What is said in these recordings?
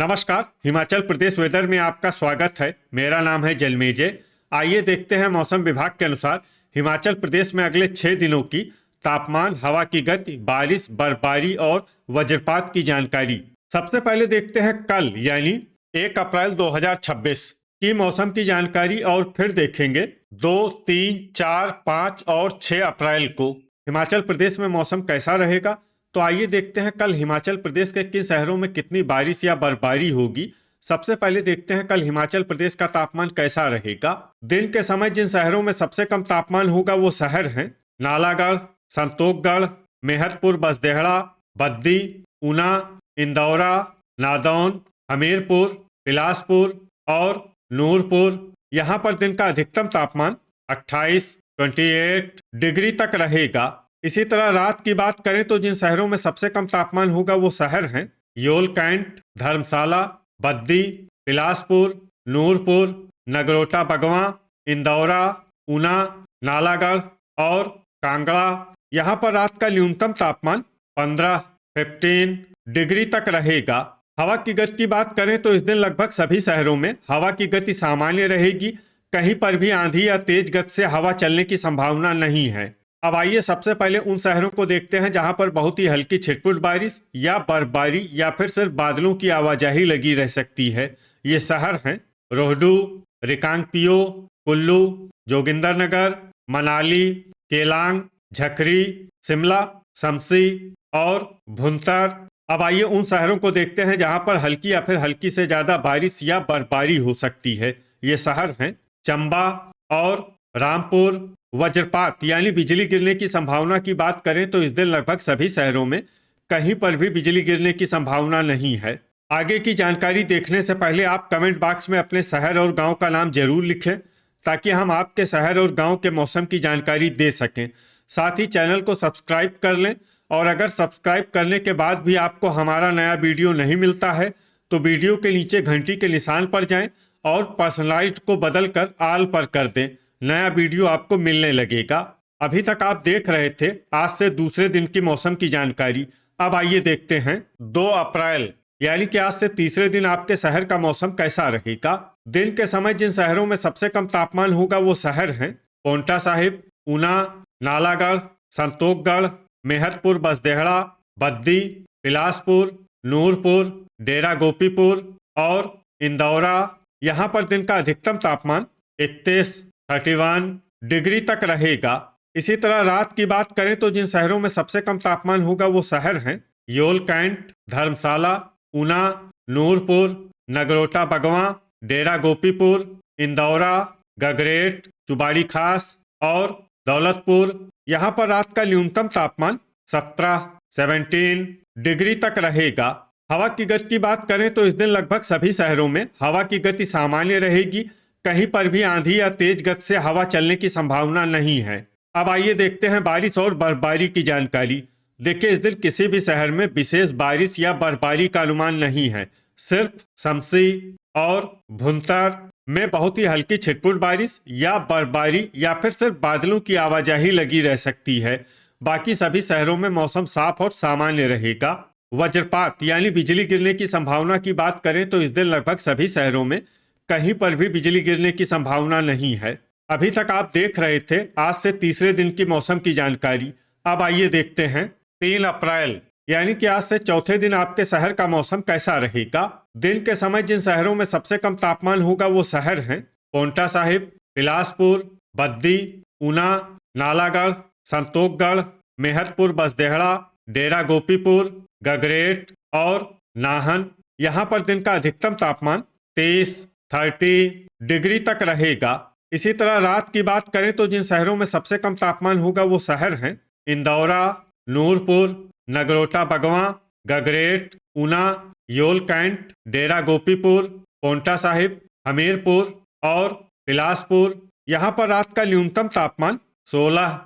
नमस्कार। हिमाचल प्रदेश वेदर में आपका स्वागत है। मेरा नाम है जलमेजय। आइए देखते हैं मौसम विभाग के अनुसार हिमाचल प्रदेश में अगले 6 दिनों की तापमान, हवा की गति, बारिश, बर्फबारी और वज्रपात की जानकारी। सबसे पहले देखते हैं कल यानी 1 अप्रैल 2026 की मौसम की जानकारी और फिर देखेंगे 2, 3, 4, 5 और 6 अप्रैल को हिमाचल प्रदेश में मौसम कैसा रहेगा। तो आइए देखते हैं कल हिमाचल प्रदेश के किन शहरों में कितनी बारिश या बर्फबारी होगी। सबसे पहले देखते हैं कल हिमाचल प्रदेश का तापमान कैसा रहेगा। दिन के समय जिन शहरों में सबसे कम तापमान होगा वो शहर हैं नालागढ़, संतोखगढ़, मेहतपुर, बसदेहड़ा, बद्दी, ऊना, इंदौरा, नादौन, हमीरपुर, बिलासपुर और नूरपुर। यहाँ पर दिन का अधिकतम तापमान 28 डिग्री तक रहेगा। इसी तरह रात की बात करें तो जिन शहरों में सबसे कम तापमान होगा वो शहर हैं योल कैंट, धर्मशाला, बद्दी, बिलासपुर, नूरपुर, नगरोटा बगवां, इंदौरा, ऊना, नालागढ़ और कांगड़ा। यहाँ पर रात का न्यूनतम तापमान 15 डिग्री तक रहेगा। हवा की गति की बात करें तो इस दिन लगभग सभी शहरों में हवा की गति सामान्य रहेगी। कहीं पर भी आंधी या तेज गति से हवा चलने की संभावना नहीं है। अब आइए सबसे पहले उन शहरों को देखते हैं जहां पर बहुत ही हल्की छिटपुट बारिश या बर्फबारी या फिर सिर्फ बादलों की आवाजाही लगी रह सकती है। ये शहर हैं रोहडू, रिकांगपिओ, कुल्लू, जोगिंदरनगर, मनाली, केलांग, झकरी, शिमला, शमसी और भुंतर। अब आइए उन शहरों को देखते हैं जहां पर हल्की या फिर हल्की से ज्यादा बारिश या बर्फबारी हो सकती है। ये शहर हैं चंबा और रामपुर। वज्रपात यानी बिजली गिरने की संभावना की बात करें तो इस दिन लगभग सभी शहरों में कहीं पर भी बिजली गिरने की संभावना नहीं है। आगे की जानकारी देखने से पहले आप कमेंट बॉक्स में अपने शहर और गांव का नाम जरूर लिखें ताकि हम आपके शहर और गांव के मौसम की जानकारी दे सकें। साथ ही चैनल को सब्सक्राइब कर लें और अगर सब्सक्राइब करने के बाद भी आपको हमारा नया वीडियो नहीं मिलता है तो वीडियो के नीचे घंटी के निशान पर जाएं और पर्सनलाइज्ड को बदलकर ऑल पर कर दें। नया वीडियो आपको मिलने लगेगा। अभी तक आप देख रहे थे आज से दूसरे दिन की मौसम की जानकारी। अब आइए देखते हैं 2 अप्रैल यानी कि आज से तीसरे दिन आपके शहर का मौसम कैसा रहेगा। दिन के समय जिन शहरों में सबसे कम तापमान होगा वो शहर हैं पोंटा साहिब, ऊना, नालागढ़, संतोखगढ़, मेहतपुर, बसदेहड़ा, बद्दी, बिलासपुर, नूरपुर, डेरा गोपीपुर और इंदौरा। यहाँ पर दिन का अधिकतम तापमान 31 डिग्री तक रहेगा। इसी तरह रात की बात करें तो जिन शहरों में सबसे कम तापमान होगा वो शहर हैं योल कैंट, धर्मशाला, ऊना, नूरपुर, नगरोटा बगवां, डेरा गोपीपुर, इंदौरा, गगरेट, चुबाड़ी खास और दौलतपुर। यहाँ पर रात का न्यूनतम तापमान 17 डिग्री तक रहेगा। हवा की गति की बात करें तो इस दिन लगभग सभी शहरों में हवा की गति सामान्य रहेगी। कहीं पर भी आंधी या तेज गति से हवा चलने की संभावना नहीं है। अब आइए देखते हैं बारिश और बर्फबारी की जानकारी। देखिए इस दिन किसी भी शहर में विशेष बारिश या बर्फबारी का अनुमान नहीं है। सिर्फ शमसी और भुंतर में बहुत ही हल्की छिटपुट बारिश या बर्फबारी या फिर सिर्फ बादलों की आवाजाही लगी रह सकती है। बाकी सभी शहरों में मौसम साफ और सामान्य रहेगा। वज्रपात यानी बिजली गिरने की संभावना की बात करें तो इस दिन लगभग सभी शहरों में कहीं पर भी बिजली गिरने की संभावना नहीं है। अभी तक आप देख रहे थे आज से तीसरे दिन की मौसम की जानकारी। अब आइए देखते हैं 3 अप्रैल यानी कि आज से चौथे दिन आपके शहर का मौसम कैसा रहेगा। दिन के समय जिन शहरों में सबसे कम तापमान होगा वो शहर हैं पोंटा साहिब, बिलासपुर, बद्दी, ऊना, नालागढ़, संतोखगढ़, मेहतपुर, बसदेहड़ा, डेरा गोपीपुर, गगरेट और नाहन। यहाँ पर दिन का अधिकतम तापमान 30 डिग्री तक रहेगा। इसी तरह रात की बात करें तो जिन शहरों में सबसे कम तापमान होगा वो शहर हैं इंदौरा, नूरपुर, नगरोटा बगवां, गगरेट, ऊना, योल कैंट, डेरा गोपीपुर, पोंटा साहिब, हमीरपुर और बिलासपुर। यहाँ पर रात का न्यूनतम तापमान 16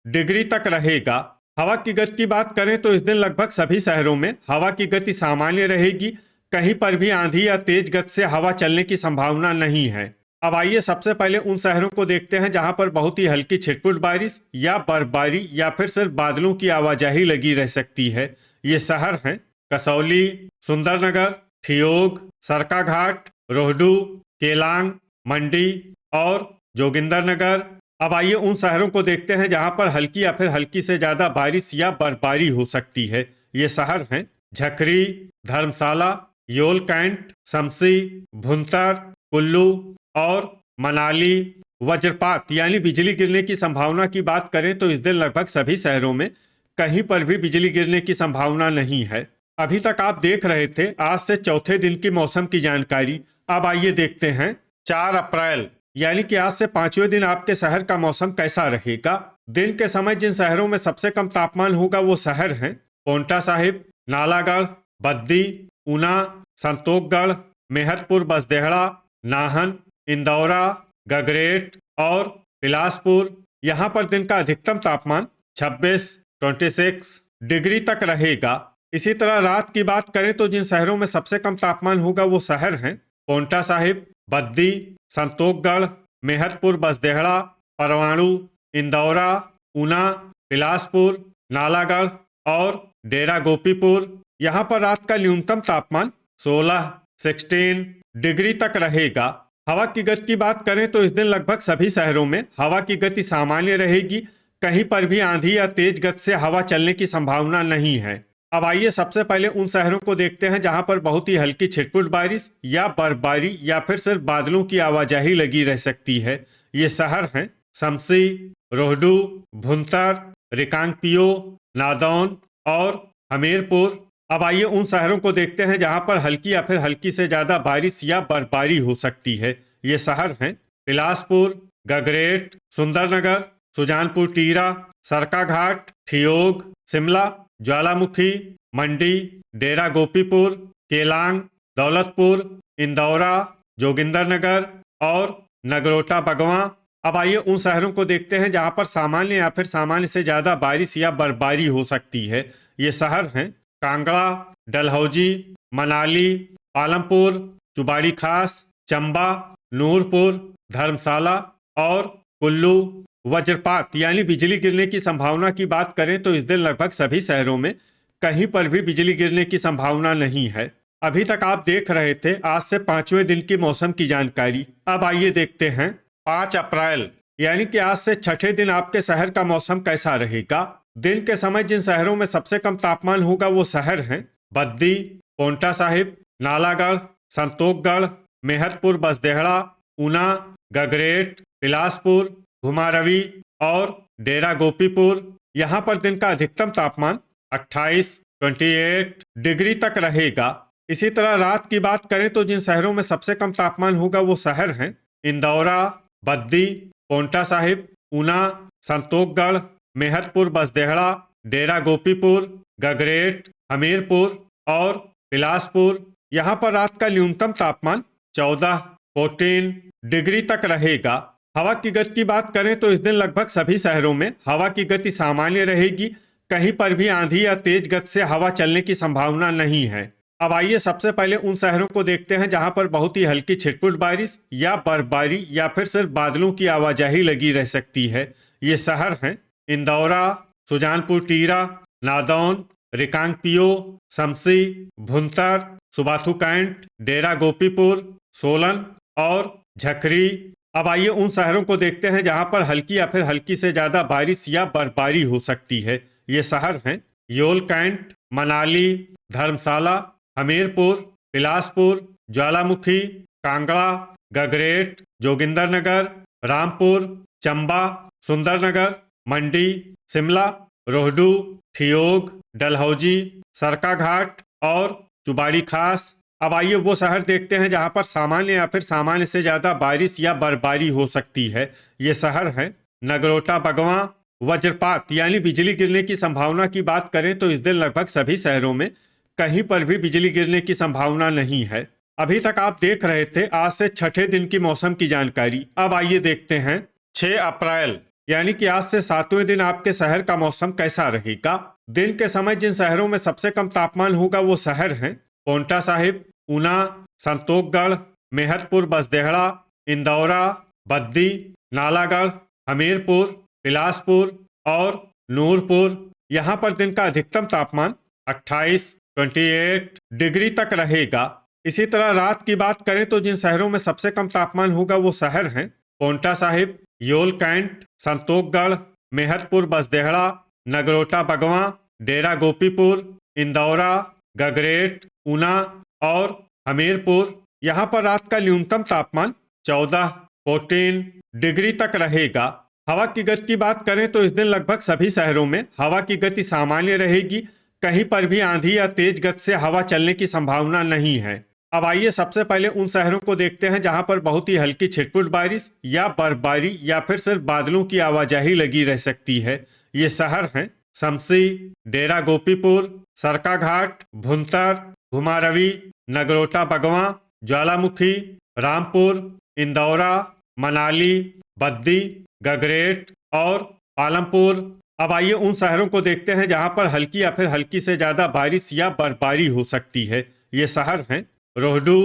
डिग्री तक रहेगा। हवा की गति की बात करें तो इस दिन लगभग सभी शहरों में हवा की गति सामान्य रहेगी। कहीं पर भी आंधी या तेज गति से हवा चलने की संभावना नहीं है। अब आइए सबसे पहले उन शहरों को देखते हैं जहां पर बहुत ही हल्की छिटपुट बारिश या बर्फबारी या फिर सिर्फ बादलों की आवाजाही लगी रह सकती है। ये शहर हैं कसौली, सुंदरनगर, ठियोग, सरकाघाट, रोहडू, केलांग, मंडी और जोगिंदरनगर। अब आइए उन शहरों को देखते हैं जहां पर हल्की या फिर हल्की से ज्यादा बारिश या बर्फबारी हो सकती है। ये शहर हैं झकरी, धर्मशाला, योल कैंट, शमसी, भुंतर, कुल्लू और मनाली। वज्रपात यानी बिजली गिरने की संभावना की बात करें तो इस दिन लगभग सभी शहरों में कहीं पर भी बिजली गिरने की संभावना नहीं है। अभी तक आप देख रहे थे आज से चौथे दिन की मौसम की जानकारी। अब आइए देखते हैं 4 अप्रैल यानी कि आज से 5वें दिन आपके शहर का मौसम कैसा रहेगा। दिन के समय जिन शहरों में सबसे कम तापमान होगा वो शहर हैं पोंटा साहिब, नालागढ़, बद्दी, ऊना, संतोखगढ़, मेहतपुर बसदेहड़ा, नाहन, इंदौरा, गगरेट और बिलासपुर। यहाँ पर दिन का अधिकतम तापमान 26 डिग्री तक रहेगा। इसी तरह रात की बात करें तो जिन शहरों में सबसे कम तापमान होगा वो शहर हैं पोंटा साहिब, बद्दी, संतोखगढ़, मेहतपुर बसदेहड़ा, परवाणु, इंदौरा, ऊना, बिलासपुर, नालागढ़ और डेरा गोपीपुर। यहाँ पर रात का न्यूनतम तापमान 16 डिग्री तक रहेगा। हवा की गति की बात करें तो इस दिन लगभग सभी शहरों में हवा की गति सामान्य रहेगी। कहीं पर भी आंधी या तेज गति से हवा चलने की संभावना नहीं है। अब आइए सबसे पहले उन शहरों को देखते हैं जहां पर बहुत ही हल्की छिटपुट बारिश या बर्फबारी या फिर सिर्फ बादलों की आवाजाही लगी रह सकती है। ये शहर हैं शमसी, रोहडू, भुंतर, रिकांगपियो, नादौन और हमीरपुर। अब आइए उन शहरों को देखते हैं जहां पर हल्की या फिर हल्की से ज्यादा बारिश या बर्फबारी हो सकती है। ये शहर हैं बिलासपुर, गगरेट, सुंदरनगर, सुजानपुर टीरा, सरकाघाट, ठियोग, शिमला, ज्वालामुखी, मंडी, डेरा गोपीपुर, केलांग, दौलतपुर, इंदौरा, जोगिंदरनगर और नगरोटा बगवां। अब आइए उन शहरों को देखते हैं जहां पर सामान्य या फिर सामान्य से ज्यादा बारिश या बर्फबारी हो सकती है। ये शहर हैं कांगड़ा, डलहौजी, मनाली, पालमपुर, चुबाड़ी खास, चंबा, नूरपुर, धर्मशाला और कुल्लू। वज्रपात यानी बिजली गिरने की संभावना की बात करें तो इस दिन लगभग सभी शहरों में कहीं पर भी बिजली गिरने की संभावना नहीं है। अभी तक आप देख रहे थे आज से 5वें दिन की मौसम की जानकारी। अब आइए देखते हैं 5 अप्रैल यानी कि आज से छठे दिन आपके शहर का मौसम कैसा रहेगा। दिन के समय जिन शहरों में सबसे कम तापमान होगा वो शहर हैं बद्दी, पोंटा साहिब, नालागढ़, संतोखगढ़, मेहतपुर बसदेहड़ा, ऊना, गगरेट, बिलासपुर, घुमारवी और डेरा गोपीपुर। यहाँ पर दिन का अधिकतम तापमान 28 डिग्री तक रहेगा। इसी तरह रात की बात करें तो जिन शहरों में सबसे कम तापमान होगा वो शहर हैं इंदौरा, बद्दी, पोंटा साहिब, ऊना, संतोखगढ़, मेहतपुर बसदेहड़ा, डेरा गोपीपुर, गगरेट, हमीरपुर और बिलासपुर। यहाँ पर रात का न्यूनतम तापमान 14 डिग्री तक रहेगा। हवा की गति की बात करें तो इस दिन लगभग सभी शहरों में हवा की गति सामान्य रहेगी। कहीं पर भी आंधी या तेज गति से हवा चलने की संभावना नहीं है। अब आइए सबसे पहले उन शहरों को देखते हैं जहां पर बहुत ही हल्की छिटपुट बारिश या बर्फबारी या फिर सिर्फ बादलों की आवाजाही लगी रह सकती है। ये शहर हैं इंदौरा, सुजानपुर टीरा, नादौन, रिकांगपियो, शमसी, भुंतर, सुबाथू कैंट, डेरा गोपीपुर, सोलन और झकरी। अब आइए उन शहरों को देखते हैं जहां पर हल्की या फिर हल्की से ज्यादा बारिश या बर्फबारी हो सकती है। ये शहर हैं योल कैंट, मनाली, धर्मशाला, हमीरपुर, बिलासपुर, ज्वालामुखी, कांगड़ा, गगरेट, जोगिंदरनगर, रामपुर, चंबा, सुंदरनगर, मंडी, शिमला, रोहडू, ठियोग, डलहौजी, सरकाघाट और चुबाड़ी खास। अब आइए वो शहर देखते हैं जहां पर सामान्य या फिर सामान्य से ज्यादा बारिश या बर्फबारी हो सकती है। ये शहर हैं नगरोटा बगवां। वज्रपात यानी बिजली गिरने की संभावना की बात करें तो इस दिन लगभग सभी शहरों में कहीं पर भी बिजली गिरने की संभावना नहीं है। अभी तक आप देख रहे थे आज से छठे दिन की मौसम की जानकारी। अब आइए देखते हैं 6 अप्रैल यानी कि आज से 7वें दिन आपके शहर का मौसम कैसा रहेगा। दिन के समय जिन शहरों में सबसे कम तापमान होगा वो शहर हैं पोंटा साहिब, ऊना, संतोखगढ़, मेहतपुर बसदेहड़ा, इंदौरा, बद्दी, नालागढ़, हमीरपुर, बिलासपुर और नूरपुर। यहाँ पर दिन का अधिकतम तापमान 28 डिग्री तक रहेगा। इसी तरह रात की बात करें तो जिन शहरों में सबसे कम तापमान होगा वो शहर हैं पोंटा साहिब, योल कैंट, संतोखगढ़, मेहतपुर बसदेहड़ा, नगरोटा बगवां, डेरा गोपीपुर, इंदौरा, गगरेट, ऊना और हमीरपुर। यहाँ पर रात का न्यूनतम तापमान 14 डिग्री तक रहेगा। हवा की गति की बात करें तो इस दिन लगभग सभी शहरों में हवा की गति सामान्य रहेगी। कहीं पर भी आंधी या तेज गति से हवा चलने की संभावना नहीं है। अब आइए सबसे पहले उन शहरों को देखते हैं जहां पर बहुत ही हल्की छिटपुट बारिश या बर्फबारी या फिर सिर्फ बादलों की आवाजाही लगी रह सकती है। ये शहर हैं शमसी, डेरा गोपीपुर, सरकाघाट, भुंतर, घुमारवी, नगरोटा बगवां, ज्वालामुखी, रामपुर, इंदौरा, मनाली, बद्दी, गगरेट और पालमपुर। अब आइए उन शहरों को देखते हैं जहां पर हल्की या फिर हल्की से ज्यादा बारिश या बर्फबारी हो सकती है। ये शहर हैं रोहडू,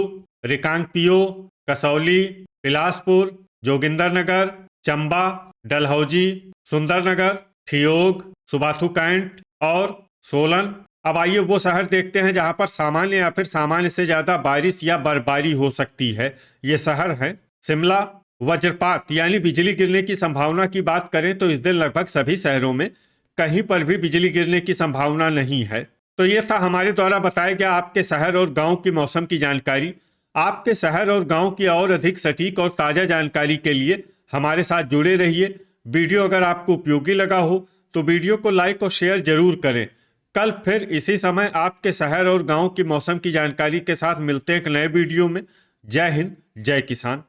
रिकांगपियो, कसौली, बिलासपुर, जोगिंदरनगर, चंबा, डलहौजी, सुंदरनगर, ठियोग, सुबाथू कैंट और सोलन। अब आइए वो शहर देखते हैं जहां पर सामान्य या फिर सामान्य से ज्यादा बारिश या बर्फबारी हो सकती है। ये शहर हैं शिमला। वज्रपात यानी बिजली गिरने की संभावना की बात करें तो इस दिन लगभग सभी शहरों में कहीं पर भी बिजली गिरने की संभावना नहीं है। तो ये था हमारे द्वारा बताया गया आपके शहर और गांव की मौसम की जानकारी। आपके शहर और गांव की और अधिक सटीक और ताज़ा जानकारी के लिए हमारे साथ जुड़े रहिए। वीडियो अगर आपको उपयोगी लगा हो तो वीडियो को लाइक और शेयर जरूर करें। कल फिर इसी समय आपके शहर और गांव की मौसम की जानकारी के साथ मिलते हैं एक नए वीडियो में। जय हिंद, जय किसान।